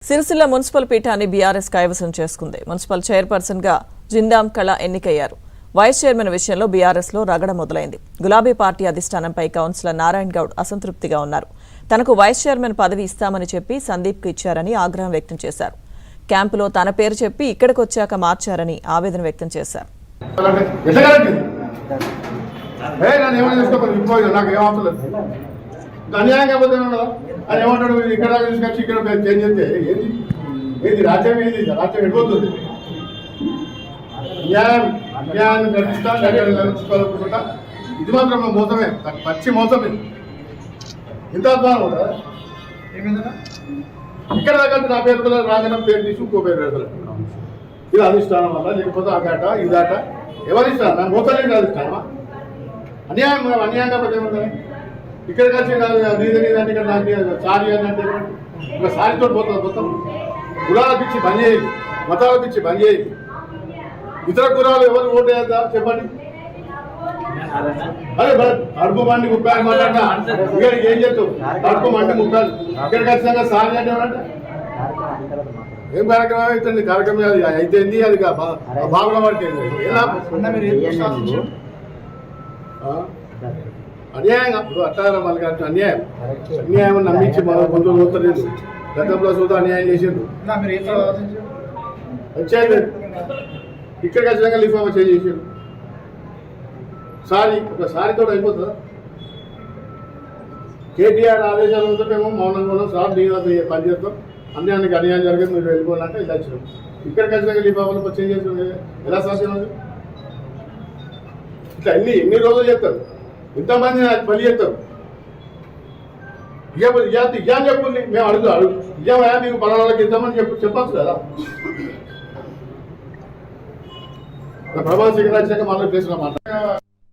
Sircilla municipal పీఠాన్ని BRS కైవసం చేసుకుంది. మున్సిపల్ చైర్పర్సన్ గా జిందాం కళ ఎన్నికయ్యారు. వైస్ చైర్మన్ విషయంలో బీఆర్ఎస్ లో రగడ మొదలైంది. గులాబీ పార్టీ అధిష్టానంపై కౌన్సిలర్ నారాయణ గౌడ్ అసంతృప్తిగా ఉన్నారు. తనకు వైస్ చైర్మన్ పదవి ఇస్తామని చెప్పి సందీప్ కు ఇచ్చారని ఆగ్రహం వ్యక్తం చేశారు. క్యాంపులో తన పేరు చెప్పి ఇక్కడికి వచ్చాక మార్చారని ఆవేదన వ్యక్తం చేశారు. అది ఏమంటాడు ఇక్కడ తీసుకొచ్చి ఇక్కడ చేంజ్ చేస్తే ఏది ఏది రాజ్యం ఏది రాజ్యం ఎడిపోతుంది. న్యాయాన్ని నడుచుకోవాలనుకుంటా ఇది మాత్రం మోసమే, పచ్చి మోసమే. ఇంత అద్భుతం కూడా ఏమైందా ఇక్కడ దగ్గర నా పేరు రాజనం పేరు తీసి ఇంకో పేరు పెడతారు. ఇది అధిష్టానం వల్ల లేకపోతే అగాట ఇదాట ఎవరిస్తారు? నాకు మోసలేదు అధిష్టానమా? అన్యాయం అన్యాయం కాబట్టి ఏమంటారు ఇక్కడ కలిసి నీదంటే ఇక్కడ నాకు సారీ అన్నట్టు ఇంకా సారీతో పోతుంది. మొత్తం కులాల పిచ్చి బంద్ చేయాలి, మతాల పిచ్చి బంద్ చేయాలి. ఇతర కులాలు ఎవరు ఓటు వేద్దా చెప్పండి? అదే కడుపు మండి 30 మాట్లాడినా ఇక్కడికి ఏం చేస్తావు? కడుపు మండి 30 ఇక్కడ ఖచ్చితంగా సారీ అంటే ఏమంటే ఏం కార్యక్రమం అవుతుంది? కార్యక్రమం అది అయితేంది, అది బాగుల పడితే అన్యాయంగా ఇప్పుడు అట్లా మళ్ళీ అన్యాయం అన్యాయం నమ్మించి మన కొంచెం పోతలేదు. గతంలో చూద్దాం అన్యాయం చేసిండు. వచ్చేది ఇక్కడ ఖచ్చితంగా లిఫామా చేసిండు. సారీ ఒక సారీతో అయిపోతుందా? కేటీఆర్ ఆదేశాలు ఉంటే మేము మౌనంగా ఉన్నాం. సార్ నీ పనిచేస్తాం, అన్యాయానికి అన్యాయం జరిగింది, మీరు వెళ్ళిపోవాలంటే ఇలా వచ్చినాం. ఇక్కడ ఖచ్చితంగా లిఫామాలో చేంజ్ చేసి ఎలా సాధ్యం? ఇట్లా ఎన్ని రోజులు చెప్తారు, ఇంతమంది పని చేస్తారు. ఇయ్యాని చెప్పుంది, మేము అడుగు ఇయ్యమయా మీకు పలానాళ్ళకి ఇద్దామని చెప్పచ్చు కదా. ప్రభాస్ ఇక్కడ వచ్చాక మళ్ళీ చేసిన మాట